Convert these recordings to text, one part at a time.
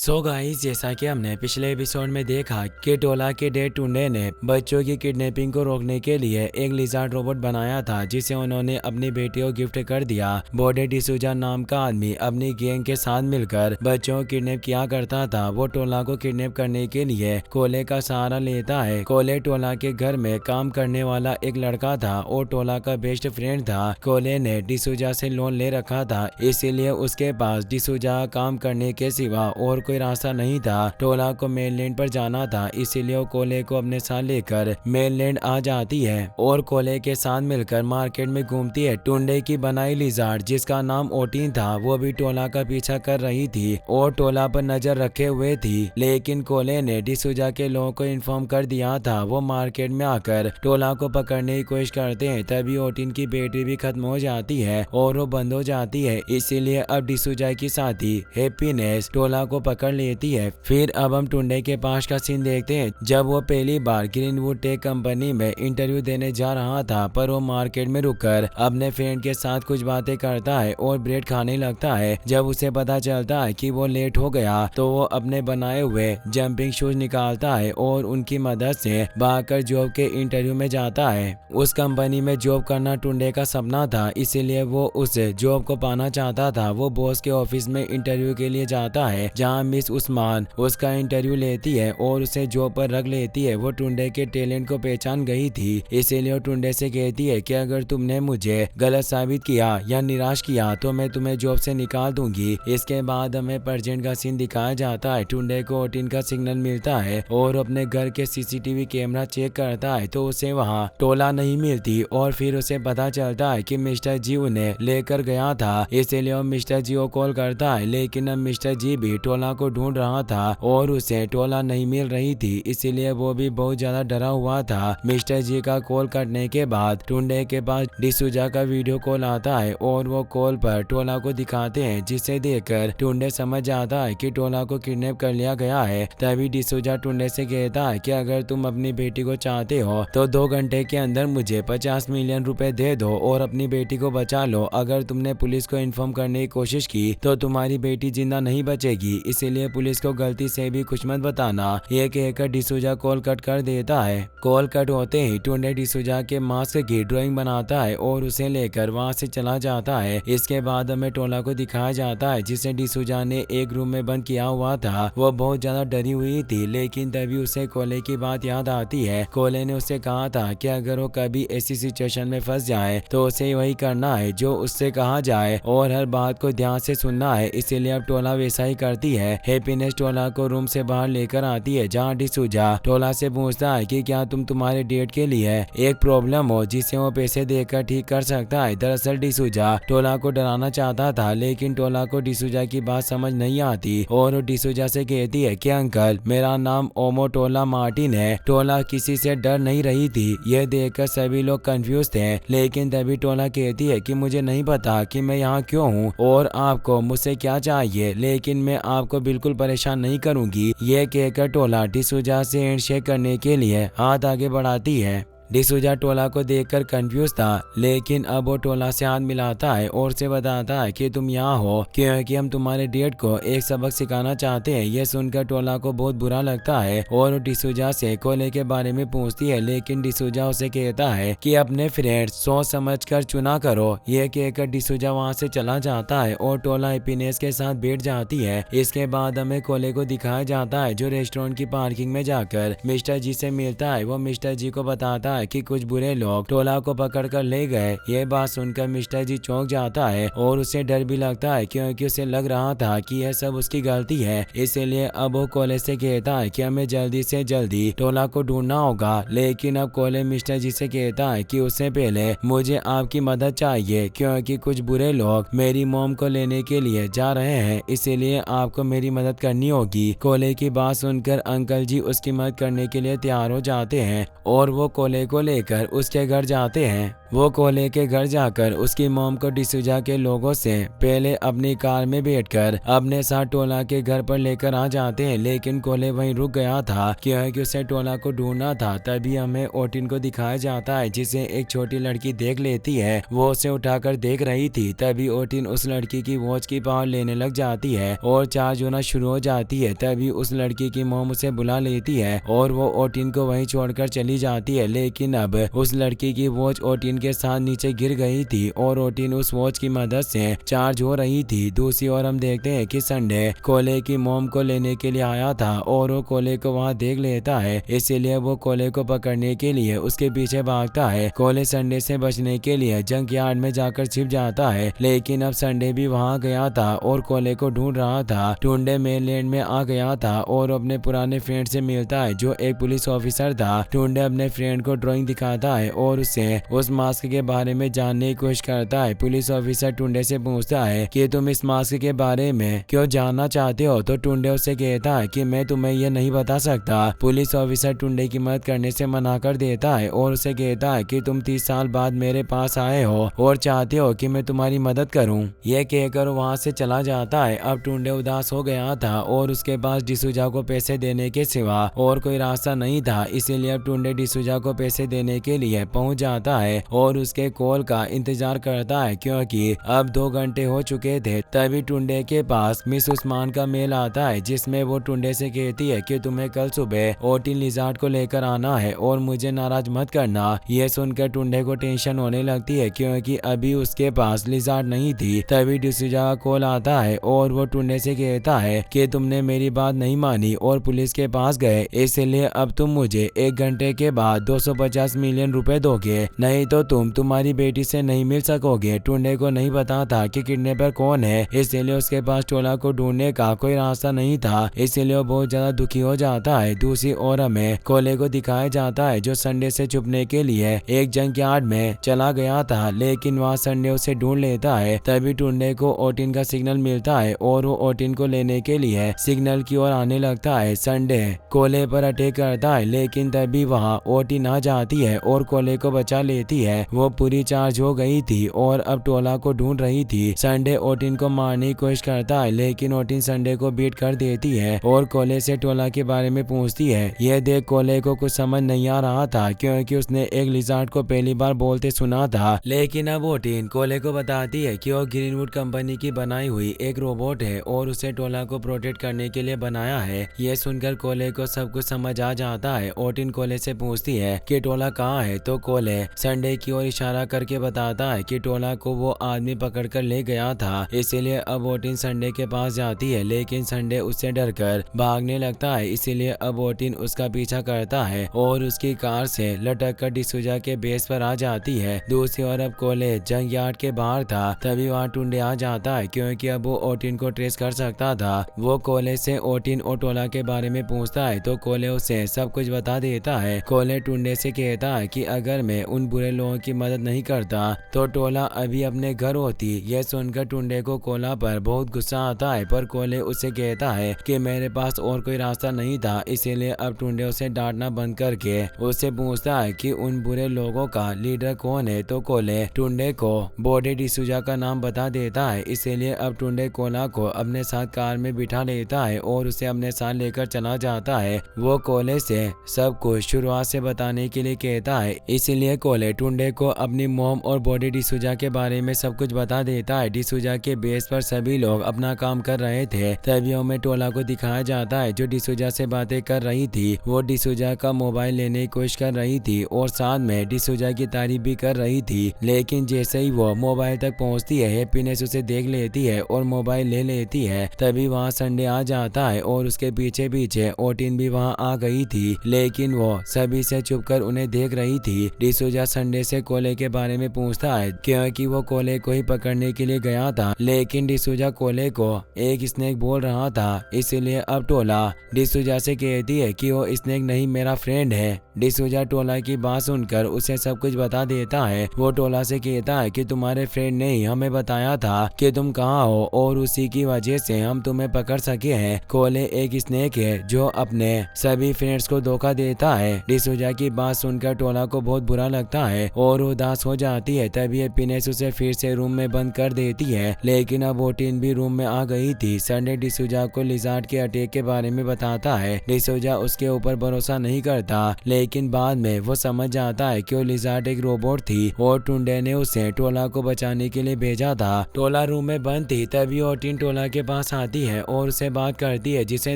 So guys, जैसा कि हमने पिछले एपिसोड में देखा कि टोला के डेड टुंडे ने बच्चों की किडनैपिंग को रोकने के लिए एक लिजार्ड रोबोट बनाया था, जिसे उन्होंने अपनी बेटी को गिफ्ट कर दिया। बॉडी डिसूजा नाम का आदमी अपनी गैंग के साथ मिलकर बच्चों को किडनैप किया करता था। वो टोला को किडनैप करने के लिए कोले का सहारा लेता है। कोले टोला के घर में काम करने वाला एक लड़का था और टोला का बेस्ट फ्रेंड था। कोले ने डिसूजा से लोन ले रखा था, इसीलिए उसके पास डिसूजा काम करने के सिवा और कोई रास्ता नहीं था। टोला को मेनलैंड पर जाना था, इसीलिए वो कोले को अपने साथ लेकर मेनलैंड आ जाती है और कोले के साथ मिलकर मार्केट में घूमती है। टुंडे की बनाई लिजार्ड, जिसका नाम ओटिन था, वो भी टोला का पीछा कर रही थी और टोला पर नजर रखे हुए थी। लेकिन कोले ने डिसूजा के लोगों को इन्फॉर्म कर दिया था। वो मार्केट में आकर टोला को पकड़ने की कोशिश करते हैं। तभी ओटिन की बैटरी भी खत्म हो जाती है और वो बंद हो जाती है। इसीलिए अब डिसूजा की साथी हैप्पीनेस टोला को पकड़ लेती है। फिर अब हम टुंडे के पास का सीन देखते हैं, जब वो पहली बार ग्रीनवुड टेक कंपनी में इंटरव्यू देने जा रहा था, पर वो मार्केट में रुककर अपने फ्रेंड के साथ कुछ बातें करता है और ब्रेड खाने लगता है। जब उसे पता चलता है कि वो लेट हो गया, तो वो अपने बनाए हुए जंपिंग शूज निकालता है और उनकी मदद से भागकर जॉब के इंटरव्यू में जाता है। उस कंपनी में जॉब करना टुंडे का सपना था, इसीलिए वो उस जॉब को पाना चाहता था। वो बॉस के ऑफिस में इंटरव्यू के लिए जाता है, जहाँ मिस उस्मान उसका इंटरव्यू लेती है और उसे जॉब पर रख लेती है। वो टुंडे के टैलेंट को पहचान गई थी, इसीलिए वो टुंडे से कहती है कि अगर तुमने मुझे गलत साबित किया या निराश किया तो मैं तुम्हें जॉब से निकाल दूंगी। इसके बाद हमें प्रेजेंट का सीन दिखाया जाता है। टुंडे को ओटिन का सिग्नल मिलता है और अपने घर के सीसीटीवी कैमरा चेक करता है, तो उसे वहाँ टोला नहीं मिलती और फिर उसे पता चलता है कि मिस्टर जी उन्हें लेकर गया था। इसीलिए वो मिस्टर जी को कॉल करता है, लेकिन अब मिस्टर जी भी टोला को ढूंढ रहा था और उसे टोला नहीं मिल रही थी, इसीलिए वो भी बहुत ज्यादा डरा हुआ था। मिस्टर जी का कॉल करने के बाद टुंडे के पास डिसूजा का वीडियो कॉल आता है और वो कॉल पर टोला को दिखाते हैं, जिसे देखकर टुंडे समझ जाता है कि टोला को किडनैप कर लिया गया है। तभी डिसूजा टुंडे से कहता है कि अगर तुम अपनी बेटी को चाहते हो तो 2 घंटे के अंदर मुझे 50 मिलियन रुपए दे दो और अपनी बेटी को बचा लो। अगर तुमने पुलिस को इन्फॉर्म करने की कोशिश की तो तुम्हारी बेटी जिंदा नहीं बचेगी, इसीलिए पुलिस को गलती से भी कुछ मत बताना। ये कहकर डिसूजा कॉल कट कर देता है। कॉल कट होते ही टुंडे डिसूजा के मास्क की ड्राइंग बनाता है और उसे लेकर वहाँ से चला जाता है। इसके बाद हमें टोला को दिखाया जाता है, जिसे डिसूजा ने एक रूम में बंद किया हुआ था। वो बहुत ज्यादा डरी हुई थी, लेकिन तभी उसे कोले की बात याद आती है। कोले ने उसे कहा था कि अगर वो कभी ऐसी सिचुएशन में फंस जाए तो उसे वही करना है जो उससे कहा जाए और हर बात को ध्यान से सुनना है। इसीलिए अब टोला वैसा ही करती है। हैप्पीनेस टोला को रूम से बाहर लेकर आती है, जहाँ डिसूजा टोला से पूछता है कि क्या तुम्हारे डेट के लिए एक प्रॉब्लम हो जिसे वो पैसे देकर ठीक कर सकता है। दरअसल डिसूजा टोला को डराना चाहता था, लेकिन टोला को डिसूजा की बात समझ नहीं आती और वो डिसूजा से कहती है कि अंकल, मेरा नाम ओमो टोला मार्टिन है। टोला किसी से डर नहीं रही थी। यह देखकर सभी लोग कंफ्यूज थे, लेकिन तभी टोला कहती है कि मुझे नहीं पता कि मैं यहाँ क्यों हूँ और आपको मुझसे क्या चाहिए, लेकिन मैं आपको बिल्कुल परेशान नहीं करूंगी। ये कहकर टोला डिसूजा से हैंडशेक करने के लिए हाथ आगे बढ़ाती है। डिसूजा टोला को देखकर कंफ्यूज था, लेकिन अब वो टोला से हाथ मिलाता है और उसे बताता है कि तुम यहाँ हो क्योंकि हम तुम्हारे डेड को एक सबक सिखाना चाहते हैं। यह सुनकर टोला को बहुत बुरा लगता है और वो डिसूजा से कोले के बारे में पूछती है, लेकिन डिसूजा उसे कहता है कि अपने फ्रेंड सोच समझ कर चुना करो। यह कहकर डिसूजा वहाँ से चला जाता है और टोला हैप्पीनेस के साथ बैठ जाती है। इसके बाद हमें कोले को दिखाया जाता है, जो रेस्टोरेंट की पार्किंग में जाकर मिस्टर जी से मिलता है। वो मिस्टर जी को बताता है कि कुछ बुरे लोग टोला को पकड़कर ले गए। ये बात सुनकर मिस्टर जी चौंक जाता है और उसे डर भी लगता है, क्योंकि उसे लग रहा था कि यह सब उसकी गलती है। इसीलिए अब वो कोले से कहता है कि हमें जल्दी से जल्दी टोला को ढूंढना होगा। लेकिन अब कोले मिस्टर जी से कहता है कि उससे पहले मुझे आपकी मदद चाहिए, क्योंकि कुछ बुरे लोग मेरी मॉम को लेने के लिए जा रहे हैं, इसीलिए आपको मेरी मदद करनी होगी। कोले की बात सुनकर अंकल जी उसकी मदद करने के लिए तैयार हो जाते हैं और वो कोले को लेकर उसके घर जाते हैं। वो कोले के घर जाकर उसकी मॉम को डिसूजा के लोगों से पहले अपनी कार में बैठकर अपने साथ टोला के घर पर लेकर आ जाते हैं, लेकिन कोले वहीं रुक गया था क्योंकि उसे टोला को ढूंढना था। तभी हमें ओटिन को दिखाया जाता है जिसे एक छोटी लड़की देख लेती है। वो उसे उठाकर देख रही थी। तभी ओटिन उस लड़की की वॉच की पावर लेने लग जाती है और चार्ज होना शुरू हो जाती है। तभी उस लड़की की मॉम उसे बुला लेती है और वो ओटिन को वहीं छोड़कर चली जाती है, लेकिन अब उस लड़की की वॉच ओटिन के साथ नीचे गिर गई थी और ओटिन उस वॉच की मदद से चार्ज हो रही थी। दूसरी ओर हम देखते हैं कि संडे कोले की मॉम को लेने के लिए आया था और वो कोले को वहां देख लेता है, इसीलिए वो कोले को पकड़ने के लिए उसके पीछे भागता है। कोले संडे से बचने के लिए जंक यार्ड में जाकर छिप जाता है, लेकिन अब संडे भी वहां गया था और कोले को ढूंढ रहा था। टुंडे मेनलैंड में आ गया था और अपने पुराने फ्रेंड से मिलता है जो एक पुलिस ऑफिसर था। टुंडे अपने फ्रेंड को ड्राइंग दिखाता है और उससे उस मास्क के बारे में जानने की कोशिश करता है। पुलिस ऑफिसर टुंडे से पूछता है कि तुम इस मास्क के बारे में क्यों जानना चाहते हो, तो टुंडे उससे कहता है कि मैं तुम्हें यह नहीं बता सकता। पुलिस ऑफिसर टुंडे की मदद करने से मना कर देता है और उसे कहता है कि तुम 30 साल बाद मेरे पास आए हो और चाहते हो कि मैं तुम्हारी मदद करूं। यह कहकर वहां से चला जाता है। अब टुंडे उदास हो गया था और उसके पास डिसूजा को पैसे देने के सिवा और कोई रास्ता नहीं था, इसीलिए अब टुंडे डिसूजा को पैसे देने के लिए पहुंच जाता है और उसके कॉल का इंतजार करता है क्योंकि अब 2 घंटे हो चुके थे। तभी टुंडे के पास मिस उस्मान का मेल आता है जिसमें वो टुंडे से कहती है कि तुम्हें कल सुबह ओटिन लिजार्ड को लेकर आना है और मुझे नाराज मत करना। यह सुनकर टुंडे को टेंशन होने लगती है क्योंकि अभी उसके पास लिजार्ड नहीं थी। तभी डिसूजा का कॉल आता है और वो टुंडे से कहता है कि तुमने मेरी बात नहीं मानी और पुलिस के पास गए, इसलिए अब तुम मुझे 1 घंटे के बाद 250 मिलियन रुपए दोगे, नहीं तो तुम तुम्हारी बेटी से नहीं मिल सकोगे। टुंडे को नहीं पता था कि किडनैपर कौन है, इसलिए उसके पास टोला को ढूंढने का कोई रास्ता नहीं था, इसलिए वो बहुत ज्यादा दुखी हो जाता है। दूसरी ओर हमें कोले को दिखाया जाता है जो संडे से छुपने के लिए एक जंक यार्ड में चला गया था, लेकिन वहाँ संडे उसे ढूंढ लेता है। तभी टुंडे को ओटिन का सिग्नल मिलता है और वो ओटिन को लेने के लिए सिग्नल की ओर आने लगता है। संडे कोले पर अटैक करता है, लेकिन तभी वहाँ ओटिन आ जाती है और कोले को बचा लेती है। वो पूरी चार्ज हो गई थी और अब टोला को ढूंढ रही थी। संडे ओटिन को मारने की कोशिश करता है, लेकिन ओटिन संडे को बीट कर देती है और कोले से टोला के बारे में पूछती है। यह देख कोले को कुछ समझ नहीं आ रहा था क्योंकि उसने एक लिजार्ड को पहली बार बोलते सुना था, लेकिन अब ओटिन कोले को बताती है कि वो ग्रीनवुड कंपनी की बनाई हुई एक रोबोट है और उसे टोला को प्रोटेक्ट करने के लिए बनाया है। यह सुनकर कोले को सब कुछ समझ आ जाता है। ओटिन कोले से पूछती है कि टोला कहाँ है, तो कोले संडे की ओर इशारा करके बताता है कि टोला को वो आदमी पकड़कर ले गया था, इसीलिए अब ओटिन संडे के पास जाती है, लेकिन संडे उससे डरकर भागने लगता है, इसीलिए अब ओटिन उसका पीछा करता है और उसकी कार से लटक कर डिसूजा के बेस पर आ जाती है। दूसरी ओर अब कोले जंक यार्ड के बाहर था। तभी वहाँ टुंडे आ जाता है क्योंकि अब वो ओटिन को ट्रेस कर सकता था। वो कोले से ओटिन और टोला के बारे में पूछता है तो कोले उसे सब कुछ बता देता है। कोले टुंडे से कहता है कि अगर मैं उन बुरे लोगों की मदद नहीं करता तो टोला अभी अपने घर होती। यह सुनकर टुंडे को कोला पर बहुत गुस्सा आता है, पर कोले उसे कहता है कि मेरे पास और कोई रास्ता नहीं था, इसीलिए अब टुंडे उसे डांटना बंद करके उससे पूछता है कि उन बुरे लोगों का लीडर कौन है। तो कोले टुंडे को बॉडी डिसूजा का नाम बता देता है, इसीलिए अब टुंडे कोला को अपने साथ कार में बिठा लेता है और उसे अपने साथ लेकर चला जाता है। वो कोले से सब कुछ शुरुआत से बताने के लिए कहता है, इसीलिए कोले टुंडे को अपनी मॉम और बॉडी डिसूजा के बारे में सब कुछ बता देता है। डिसूजा के बेस पर सभी लोग अपना काम कर रहे थे। तभी हमें टोला को दिखाया जाता है जो डिसूजा से बातें कर रही थी। वो डिसूजा का मोबाइल लेने की कोशिश कर रही थी और साथ में डिसूजा की तारीफ भी कर रही थी, लेकिन जैसे ही वो मोबाइल तक पहुंचती है हैप्पीनेस उसे देख लेती है और मोबाइल ले लेती है। तभी वहाँ संडे आ जाता है और उसके पीछे पीछे ओटिन भी वहाँ आ गई थी, लेकिन वो सभी से छुपकर उन्हें देख रही थी। डिसूजा संडे से कोले के बारे में पूछता है क्योंकि वो कोले को ही पकड़ने के लिए गया था, लेकिन डिसूजा कोले को एक स्नेक बोल रहा था, इसलिए अब टोला डिसूजा से कहती है कि वो स्नेक नहीं मेरा फ्रेंड है। डिसूजा टोला की बात सुनकर उसे सब कुछ बता देता है। वो टोला से कहता है कि तुम्हारे फ्रेंड ने ही हमें बताया था कि तुम कहाँ हो और उसी की वजह से हम तुम्हें पकड़ सके हैं। कोले एक स्नेक है जो अपने सभी फ्रेंड्स को धोखा देता है। डिसूजा की बात सुनकर टोला को बहुत बुरा लगता है और उदास हो जाती है। तभी हैप्पीनेस उसे फिर से रूम में बंद कर देती है, लेकिन अब ओटिन भी रूम में आ गई थी। संडे डिसूजा को लिजार्ड के अटैक के बारे में बताता है। डिसूजा उसके ऊपर भरोसा नहीं करता, लेकिन बाद में वो समझ जाता है कि वो लिजार्ड एक रोबोट थी और टुंडे ने उसे टोला को बचाने के लिए भेजा था। टोला रूम में बंद थी। तभी ओटिन टोला के पास आती है और उसे बात करती है, जिसे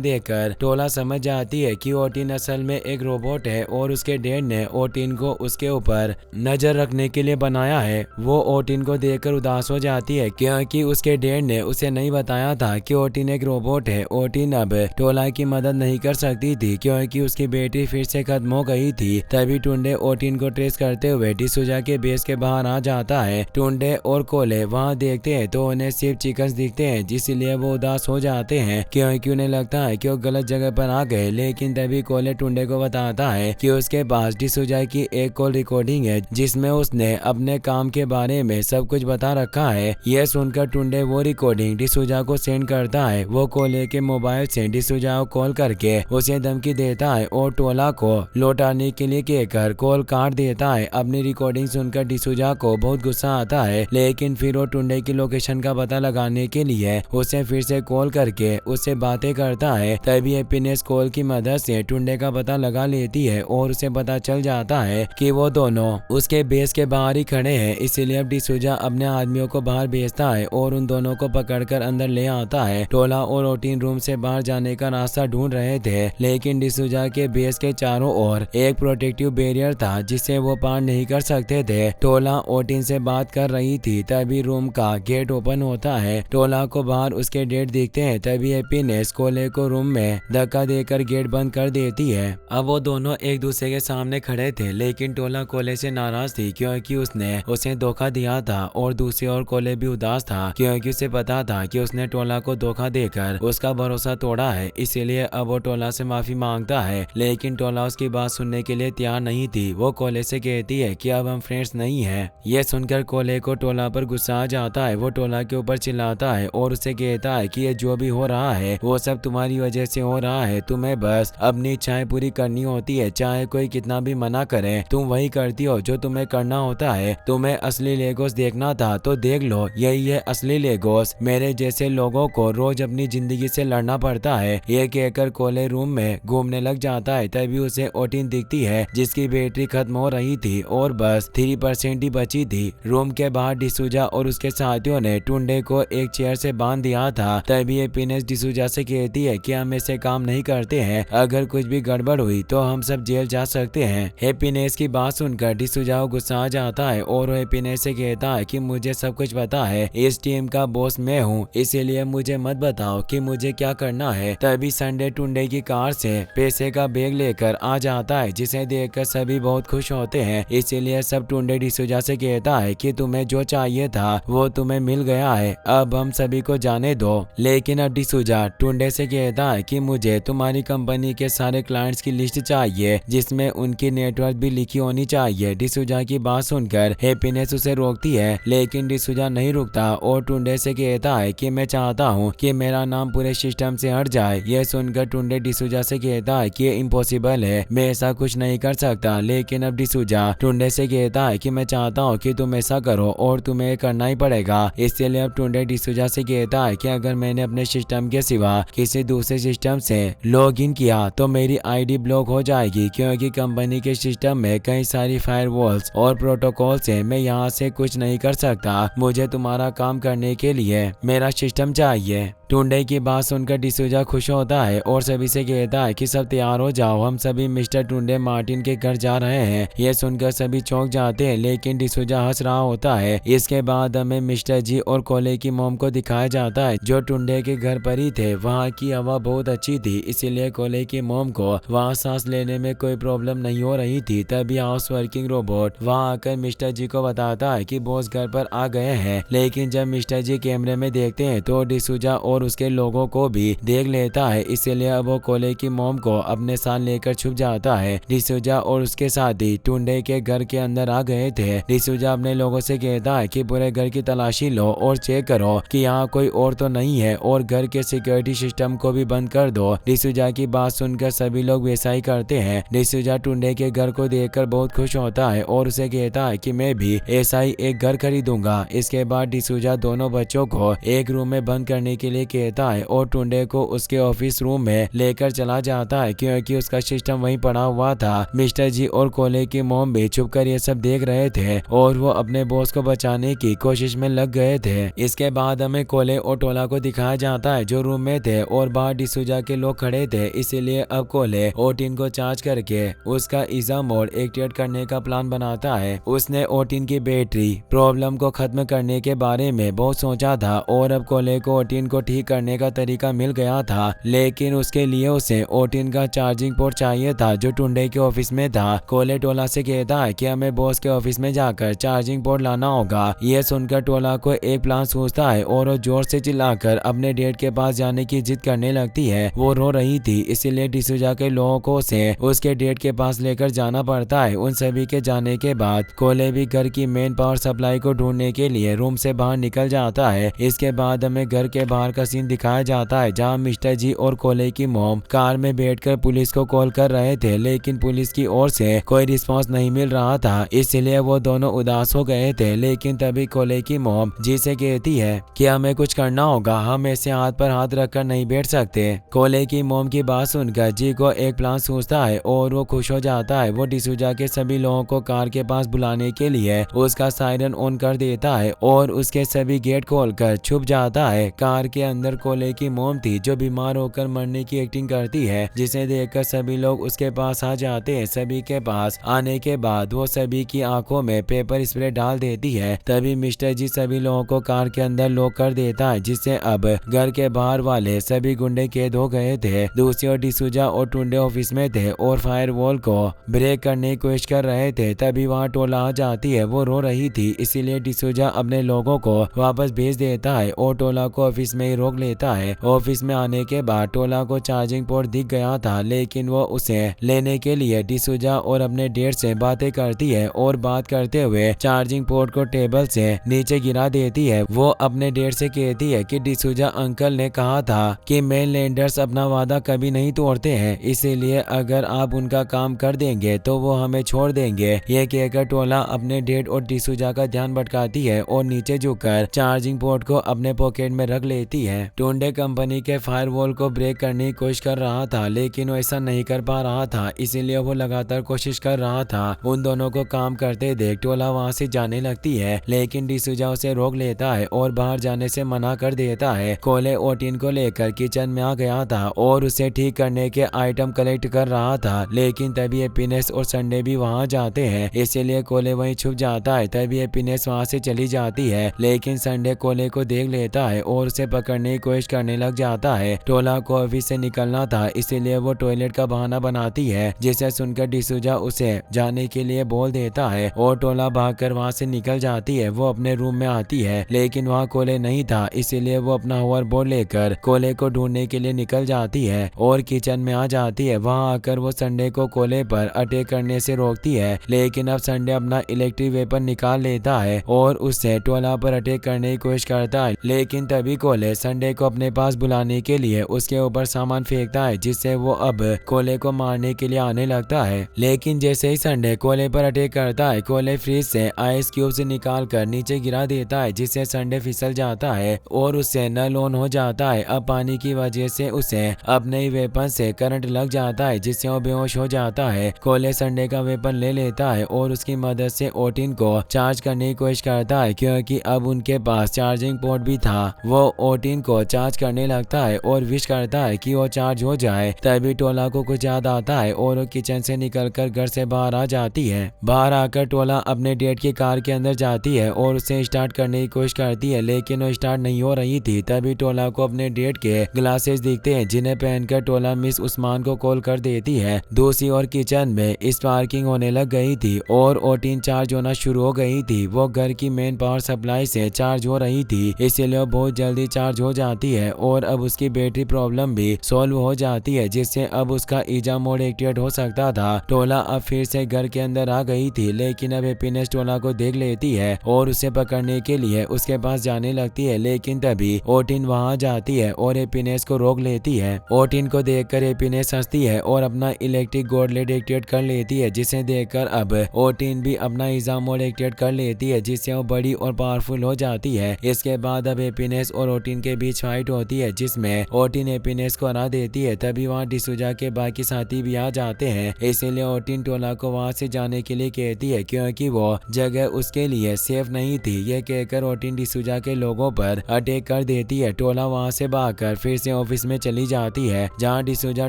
देखकर टोला समझ जाती है कि ओटिन असल में एक रोबोट है और उसके डैड ने ओटिन को उसके ऊपर नजर रखने के लिए बनाया है। वो ओटिन को देखकर उदास हो जाती है क्योंकि उसके डैड ने उसे नहीं बताया था कि ओटिन एक रोबोट है। ओटिन अब टोला की मदद नहीं कर सकती थी क्योंकि उसकी बैटरी फिर से खत्म हो गई थी। तभी टुंडे ओटिन को ट्रेस करते हुए डिसूजा के बेस के बाहर आ जाता है। टुंडे और कोले वहां देखते हैं तो उन्हें सिर्फ चिकन्स दिखते हैं, जिसलिए वो उदास हो जाते हैं क्योंकि उन्हें लगता है कि वो गलत जगह पर आ गए। लेकिन तभी कोले टुंडे को बताता है कि उसके पास डिसूजा की एक कॉल रिकॉर्डिंग है जिसमें उसने अपने काम के बारे में सब कुछ बता रखा है। यह सुनकर टुंडे वो रिकॉर्डिंग डिसूजा को सेंड करता है। वो कोले के मोबाइल से डिसूजा को कॉल करके उसे धमकी देता है और टोला को लौटाने के लिए कहकर कॉल काट देता है। अपनी रिकॉर्डिंग सुनकर डिसूजा को बहुत गुस्सा आता है, लेकिन फिर वो टुंडे की लोकेशन का पता लगाने के लिए उसे फिर से कॉल करके उससे बातें करता है। तभी हैप्पीनेस कॉल की मदद से टुंडे का पता लगा लेती है और उसे पता चल जाता है कि वो दोनों उसके बेस के बाहर ही खड़े हैं। इसीलिए अब डिसूजा अपने आदमियों को बाहर भेजता है और उन दोनों को पकड़कर अंदर ले आता है। टोला और ओटिन रूम से बाहर जाने का रास्ता ढूंढ रहे थे, लेकिन डिसूजा के बेस के चारों ओर एक प्रोटेक्टिव बैरियर था जिसे वो पार नहीं कर सकते थे। टोला ओटिन से बात कर रही थी। तभी रूम का गेट ओपन होता है। टोला को बाहर उसके डैड दिखते हैं। तभी हैप्पीनेस कोले को रूम में धक्का देकर गेट बंद कर देती है। अब वो दोनों एक दूसरे के सामने खड़े थे, लेकिन टोला कोले से नाराज थी क्योंकि उसने उसे धोखा दिया था और दूसरी ओर कोले भी उदास था क्योंकि उसे पता था कि उसने टोला को धोखा देकर उसका भरोसा तोड़ा है। इसीलिए अब वो टोला से माफी मांगता है, लेकिन टोला उसकी बात सुनने के लिए तैयार नहीं थी। वो कोले से कहती है कि अब हम फ्रेंड्स नहीं हैं। यह सुनकर कोले को टोला पर गुस्सा आ जाता है। वो टोला के ऊपर चिल्लाता है और उसे कहता है कि ये जो भी हो रहा है वो सब तुम्हारी वजह से हो रहा है। तुम्हें बस अपनी इच्छाएं पूरी करनी होती है, चाहे कोई कितना भी मना करे तुम वही करती हो जो तुम्हें करना होता है। तुम्हें असली लेगोस देखना था तो देख लो, यही है असली लेगोस। मेरे जैसे लोगों को रोज अपनी जिंदगी से लड़ना पड़ता है। ये कहकर कोले रूम में घूमने लग जाता है। तभी उसे ओटिन दिखती है जिसकी बैटरी खत्म हो रही थी और बस 3% ही बची थी। रूम के बाहर डिसूजा और उसके साथियों ने टुंडे को एक चेयर से बांध दिया था। तभी हैप्पीनेस डिसूजा से कहती है कि हम ऐसे काम नहीं करते हैं, अगर कुछ भी गड़बड़ हुई तो हम सब जेल जा सकते हैं। हैप्पीनेस की बात सुनकर डिसूजा को गुस्सा आ जाता है और हैप्पीनेस से कहता है कि मुझे सब कुछ पता है, इस टीम का बॉस मैं हूँ, इसीलिए मुझे मत बताओ कि मुझे क्या करना है। तभी संडे टुंडे की कार से पैसे का बैग लेकर आ जाता है, जिसे देखकर सभी बहुत खुश होते हैं। इसीलिए सब टुंडे डिसूजा से कहता है कि तुम्हें जो चाहिए था वो तुम्हें मिल गया है, अब हम सभी को जाने दो। लेकिन अब डिसूजा टुंडे से कहता है कि मुझे तुम्हारी कंपनी के सारे क्लाइंट्स की लिस्ट चाहिए जिसमें उनकी नेटवर्क भी लिखी होनी चाहिए। डिसूजा की बात सुनकर हैप्पीनेस उसे रोकती है, लेकिन डिसूजा नहीं रुकता और टुंडे से कहता है कि मैं चाहता हूँ कि मेरा नाम पूरे सिस्टम से हट जाए। यह सुनकर टुंडे डिसूजा से कहता है कि ये इम्पॉसिबल है, मैं ऐसा कुछ नहीं कर सकता। लेकिन अब डिसूजा टुंडे से कहता है कि मैं चाहता हूँ कि तुम ऐसा करो और तुम्हें करना ही पड़ेगा। इसलिए अब टुंडे डिसूजा से कहता है कि अगर मैंने अपने सिस्टम के सिवा किसी दूसरे सिस्टम से लॉग इन किया तो मेरी आईडी ब्लॉक हो जाएगी, क्योंकि कंपनी के सिस्टम में कई सारी फायरवॉल्स और प्रोटोकॉल से मैं यहाँ से कुछ नहीं कर सकता। मुझे तुम्हारा काम करने के लिए मेरा सिस्टम चाहिए। टुंडे की बात सुनकर डिसूजा खुश होता है और सभी से कहता है कि सब तैयार हो जाओ, हम सभी मिस्टर टुंडे मार्टिन के घर जा रहे हैं। यह सुनकर सभी चौंक जाते हैं, लेकिन डिसूजा हंस रहा होता है। इसके बाद हमें मिस्टर जी और कोले की मोम को दिखाया जाता है जो टुंडे के घर पर ही थे। वहाँ की हवा बहुत अच्छी थी, इसीलिए कोले की मोम को वहाँ सांस लेने में कोई प्रॉब्लम नहीं हो रही थी। तभी हाउस वर्किंग रोबोट वहाँ आकर मिस्टर जी को बताता है कि बॉस घर पर आ गए हैं। लेकिन जब मिस्टर जी कैमरे में देखते हैं तो डिसूजा और उसके लोगों को भी देख लेता है, इसलिए अब वो कोले की मोम को अपने साथ लेकर छुप जाता है। डिसूजा और उसके साथी टुंडे के घर के अंदर आ गए थे। डिसूजा अपने लोगों से कहता है कि पूरे घर की तलाशी लो और चेक करो कि यहाँ कोई और तो नहीं है और घर के सिक्योरिटी सिस्टम को भी बंद कर दो। डिसूजा की बात सुनकर सभी लोग वैसा ही करते हैं। डिसूजा टुंडे के घर को देखकर बहुत खुश होता है और उसे कहता है कि मैं भी ऐसा ही एक घर खरीदूंगा। इसके बाद डिसूजा दोनों बच्चों को एक रूम में बंद करने के लिए कहता है और टुंडे को उसके ऑफिस रूम में लेकर चला जाता है क्योंकि उसका सिस्टम वहीं पड़ा हुआ था। मिस्टर जी और कोले की मॉम भी छुप कर ये सब देख रहे थे और वो अपने बॉस को बचाने की कोशिश में लग गए थे। इसके बाद हमें कोले और टोला को दिखाया जाता है जो रूम में थे और बाहर डिसूजा के लोग खड़े थे। इसीलिए अब कोले ओटिन को चार्ज करके उसका ईजा मोड एक्टिवेट करने का प्लान बनाता है। उसने ओटिन की बैटरी प्रॉब्लम को खत्म करने के बारे में बहुत सोचा था और अब कोले को ओटिन को ठीक करने का तरीका मिल गया था, लेकिन उसके लिए उसे ओटिन का चार्जिंग पोर्ट चाहिए था जो टुंडे के ऑफिस में था। कोले टोला से कहता है कि हमें बॉस के ऑफिस में जाकर चार्जिंग पोर्ट लाना होगा। यह सुनकर टोला को एक प्लान सोचता है और वो जोर से चिल्लाकर अपने डेट के पास जाने की जिद करने लगती है। वो रो रही थी इसीलिए डिसूजा के लोगों को उसे उसके डेट के पास लेकर जाना पड़ता है। उन सभी के जाने के बाद कोले भी घर की मेन पावर सप्लाई को ढूंढने के लिए रूम से बाहर निकल जाता है। इसके बाद हमें घर के बाहर का सीन दिखाया जाता है जहां मिस्टर जी और कोले की मॉम कार में बैठकर पुलिस को कॉल कर रहे थे, लेकिन पुलिस की ओर से कोई रिस्पांस नहीं मिल रहा था। इसलिए वो दोनों उदास हो गए थे। लेकिन तभी कोले की मॉम जी से कहती है कि हमें कुछ करना होगा, हम ऐसे हाथ पर हाथ रखकर नहीं बैठ सकते। कोले की मॉम की बात सुनकर जी को एक प्लान सोचता है और वो खुश हो जाता है। वो डिसूजा के सभी लोगों को कार के पास बुलाने के लिए उसका सायरन ऑन कर देता है और उसके सभी गेट खोलकर छुप जाता है। कार के अंदर कोले की मॉम थी जो बीमार होकर मरने की एक्टिंग करती है, जिसे देखकर सभी लोग उसके पास आ जाते हैं। सभी के पास आने के बाद वो सभी की आंखों में पेपर स्प्रे डाल देती है। तभी मिस्टर जी सभी लोगों को कार के अंदर लॉक कर देता है, जिससे अब घर के बाहर वाले सभी गुंडे कैद हो गए थे। दूसरी ओर डिसूजा और टुंडे ऑफिस में थे और फायरवॉल को ब्रेक करने की कोशिश कर रहे थे। तभी वहाँ टोला आ जाती है। वो रो रही थी इसीलिए डिसूजा अपने लोगों को वापस भेज देता है और टोला को ऑफिस में ही रोक लेता है। ऑफिस में आने के बाद टोला को चार्जिंग पोर्ट दिख गया था, लेकिन वो उसे लेने के लिए डिसूजा और अपने डेट से बातें करती है और बात करते हुए चार्जिंग पोर्ट को टेबल से नीचे गिरा देती है। वो अपने डेट से कहती है कि डिसूजा अंकल ने कहा था कि मेनलैंडर्स अपना वादा कभी नहीं तोड़ते हैं, इसीलिए अगर आप उनका काम कर देंगे तो वो हमें छोड़ देंगे। ये कहकर टोला अपने डेट और डिसूजा का ध्यान भटकाती है और नीचे झुककर चार्जिंग पोर्ट को अपने पॉकेट में रख लेती है। टुंडे कंपनी के फायरवॉल को ब्रेक करने की कोशिश कर रहा था, लेकिन वो ऐसा नहीं कर पा रहा था, इसीलिए वो लगातार कोशिश कर रहा था। उन दोनों को काम करते देख टोला वहाँ से जाने लगती है, लेकिन डिसूजा उसे रोक लेता है और बाहर जाने से मना कर देता है। कोले ओटिन को लेकर किचन में आ गया था और उसे ठीक करने के आइटम कलेक्ट कर रहा था, लेकिन तभी हैप्पीनेस और संडे भी वहाँ जाते हैं, इसीलिए कोले वहीं छुप जाता है। तभी हैप्पीनेस वहाँ से चली जाती है, लेकिन संडे कोले को देख लेता है और उसे पकड़ने की कोशिश करने लग जाता है। टोला को ऑफिस से निकलना था, इसीलिए वो टॉयलेट का बहाना बनाती है, जिसे सुनकर डिसूजा उसे जाने के लिए बोल देता है और टोला भागकर वहाँ से निकल जाती है। वो अपने रूम में आती है, लेकिन वहाँ कोले नहीं था, इसीलिए वो अपना होवर बोर्ड लेकर कोले को ढूंढने के लिए निकल जाती है और किचन में आ जाती है। वहाँ आकर वो संडे को कोले पर अटैक करने से रोकती है, लेकिन अब संडे अपना इलेक्ट्रिक वेपन निकाल लेता है और उससे टोला पर अटैक करने की कोशिश करता है, लेकिन तभी कोले संडे को अपने पास बुलाने के लिए उसके ऊपर सामान फेंकता है, जिससे वो अब कोले को मारने के लिए आने लगता है। लेकिन जैसे ही संडे कोले पर अटैक करता है, कोले फ्रिज से आइस क्यूब से निकाल कर नीचे गिरा देता है, जिससे संडे फिसल जाता है और उससे नल ऑन हो जाता है। अब पानी की वजह से उसे अपने ही वेपन से करंट लग जाता है, जिससे वो बेहोश हो जाता है। कोले संडे का वेपन ले लेता है और उसकी मदद से ओटिन को चार्ज करने की कोशिश करता है, क्योंकि अब उनके पास चार्जिंग पोर्ट भी था। वो ओटिन को चार्ज करने लगता है और विश करता है कि वो चार्ज हो जाए। तभी टोला को कुछ याद आता है और वो किचन से निकलकर घर से बाहर आ जाती है। बाहर आकर टोला अपने डेट की कार के अंदर जाती है और उसे स्टार्ट करने की कोशिश करती है, लेकिन वो स्टार्ट नहीं हो रही थी। तभी टोला को अपने डेट के ग्लासेस दिखते हैं, जिन्हें पहनकर टोला मिस उस्मान को कॉल कर देती है। दूसरी ओर किचन में स्पार्किंग होने लग गई थी और ओटिन चार्ज होना शुरू हो गई थी। वो घर की मेन पावर सप्लाई से चार्ज हो रही थी, इसलिए वो बहुत जल्दी चार्ज हो जाती है और अब उसकी बैटरी प्रॉब्लम भी सॉल्व हो जाती है, जिससे अब उसका ईजा मोड एक्टिवेट हो सकता था। टोला अब फिर से घर के अंदर आ गई थी, लेकिन अब हैप्पीनेस टोला को देख लेती है और उसे पकड़ने के लिए उसके पास जाने लगती है, लेकिन तभी ओटिन वहां जाती है और हैप्पीनेस को रोक लेती है। ओटिन को देखकर हैप्पीनेस हंसती है और अपना इलेक्ट्रिक गॉडलेट एक्टिवेट कर लेती है, जिसे देखकर अब ओटिन भी अपना ईजा मोड एक्टिवेट कर लेती है, जिससे वो बड़ी और पावरफुल हो जाती है। इसके बाद अब हैप्पीनेस और ओटिन के बीच फाइट होती है, जिसमें ओटिन हैप्पीनेस को हरा देती है। तभी वहाँ डिसूजा के बाकी साथी भी आ जाते हैं, इसीलिए ओटिन टोला को वहाँ से जाने के लिए कहती है, क्योंकि वो जगह उसके लिए सेफ नहीं थी। यह कहकर ओटिन डिसूजा के लोगों पर अटैक कर देती है। टोला वहाँ से भागकर फिर से ऑफिस में चली जाती है, जहाँ डिसूजा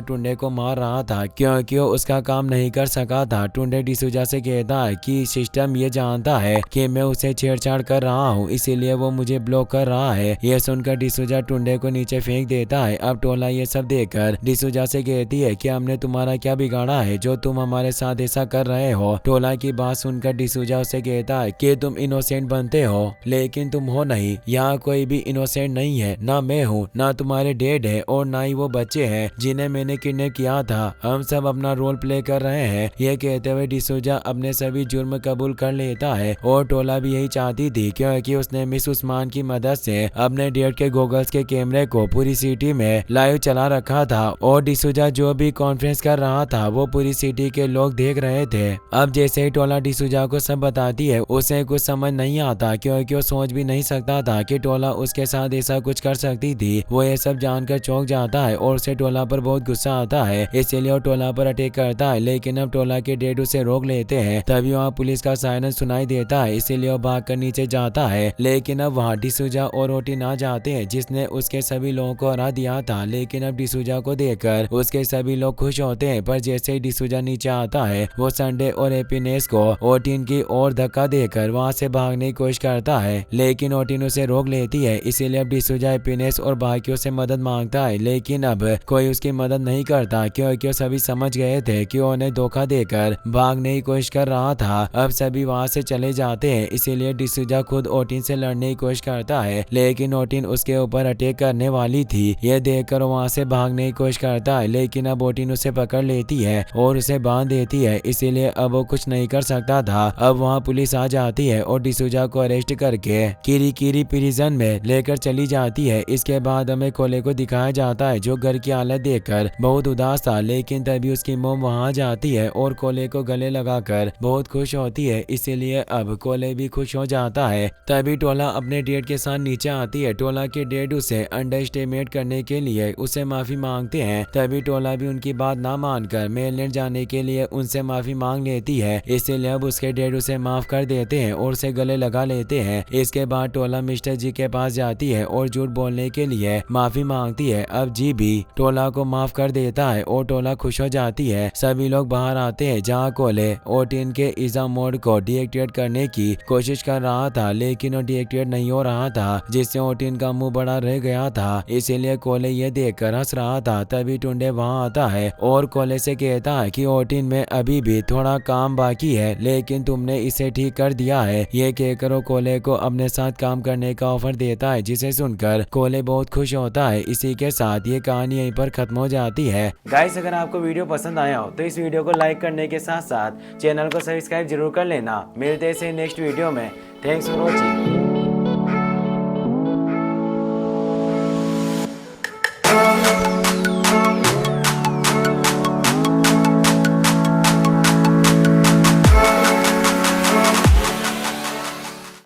टुंडे को मार रहा था, क्योंकि वो उसका काम नहीं कर सका था। टुंडे डिसूजा से कहता है कि सिस्टम ये जानता है कि मैं उसे छेड़छाड़ कर रहा हूँ, इसीलिए वो मुझे ब्लॉक कर रहा है। यह सुनकर डिसूजा टुंडे को नीचे फेंक देता है। अब टोला ये सब देखकर डिसूजा से कहती है कि हमने तुम्हारा क्या बिगाड़ा है जो तुम हमारे साथ ऐसा कर रहे हो। टोला की बात सुनकर डिसूजा उसे कहता है कि तुम इनोसेंट बनते हो, लेकिन तुम हो नहीं। यहाँ कोई भी इनोसेंट नहीं है, ना मैं हूँ, ना तुम्हारे डैड है, और ना ही वो बच्चे हैं जिन्हें मैंने किडनैप किया था। हम सब अपना रोल प्ले कर रहे हैं। ये कहते हुए डिसूजा अपने सभी जुर्म कबूल कर लेता है, और टोला भी यही चाहती थी, क्योंकि उसने मिस उस्मान की मदद से अपने डैड के गूगल्स के कैमरे को पूरी सिटी में लाइव चला रखा था, और डिसूजा जो भी कॉन्फ्रेंस कर रहा था वो पूरी सिटी के लोग देख रहे थे। अब जैसे ही टोला डिसूजा को सब बताती है, उसे कुछ समझ नहीं आता, क्योंकि वो सोच भी नहीं सकता था कि टोला उसके साथ ऐसा कुछ कर सकती थी। वो ये सब जानकर चौंक जाता है और उसे टोला पर बहुत गुस्सा आता है, इसलिए वो टोला पर अटैक करता है। लेकिन अब टोला के डैड उसे रोक लेते हैं। तभी वहाँ पुलिस का सायरन सुनाई देता है, इसीलिए वो भागकर नीचे जाता है। लेकिन अब वहाँ डिसूजा और ओटिन आ जाते हैं, जिसने उसके सभी लोगों को हरा दिया था। लेकिन अब डिसूजा को देखकर उसके सभी लोग खुश होते हैं, पर जैसे ही डिसूजा नीचे आता है, वो संडे और हैप्पीनेस को ओटिन की ओर धक्का देकर वहाँ से भागने की कोशिश करता है, लेकिन ओटिन उसे रोक लेती है। इसीलिए अब डिसूजा हैप्पीनेस और बाकियों से मदद मांगता है, लेकिन अब कोई उसकी मदद नहीं करता, क्योंकि वो सभी समझ गए थे कि वो उन्हें धोखा देकर भागने की कोशिश कर रहा था। अब सभी वहाँ से चले जाते हैं, इसीलिए डिसूजा खुद ओटिन से लड़ने की कोशिश करता है, लेकिन ओटिन उसके ऊपर अटैक करने वाली थी। यह देखकर वहाँ से भागने की कोशिश करता है, लेकिन अब ओटिन उसे पकड़ लेती है और उसे बांध देती है, इसीलिए अब वो कुछ नहीं कर सकता था। अब वहाँ पुलिस आ जाती है और डिसूजा को अरेस्ट करके किरी प्रिजन में लेकर चली जाती है। इसके बाद हमें कोले को दिखाया जाता है, जो घर की हालत देखकर बहुत उदास था, लेकिन तभी उसकी मोम वहाँ जाती है और कोले को गले लगाकर बहुत खुश होती है, इसीलिए अब कोले भी खुश हो जाता है। तभी टोला अपने डैड के साथ नीचे आती है। टोला के डैड उसे अंडरएस्टिमेट करने के लिए उसे माफी मांगते हैं। तभी टोला भी उनकी बात ना मानकर मेललैंड जाने के लिए उनसे माफी मांग लेती है, इसीलिए अब उसके डैड उसे माफ कर देते हैं और उसे गले लगा लेते हैं। इसके बाद टोला मिस्टर जी के पास जाती है और झूठ बोलने के लिए माफी मांगती है। अब जी भी टोला को माफ कर देता है और टोला खुश हो जाती है। सभी लोग बाहर आते हैं, जहाँ कोले ओटिन के ईजा मोड को डीएक्टिवेट करने की कोशिश कर रहा था, लेकिन वो डीएक्टिवेट नहीं हो रहा था, जिससे ओटिन का मुंह बड़ा रह गया था। इसीलिए कोले ये देखकर हंस रहा था। तभी टुंडे वहाँ आता है और कोले से कहता है कि ओटिन में अभी भी थोड़ा काम बाकी है, लेकिन तुमने इसे ठीक कर दिया है। ये कहकर वो कोले को अपने साथ काम करने का ऑफर देता है, जिसे सुनकर कोले बहुत खुश होता है। इसी के साथ ये कहानी यहीं पर खत्म हो जाती है। गाइस, अगर आपको वीडियो पसंद आया हो तो इस वीडियो को लाइक करने के साथ साथ चैनल को सब्सक्राइब जरूर कर लेना। मिलते हैं नेक्स्ट वीडियो में। Thanks for watching.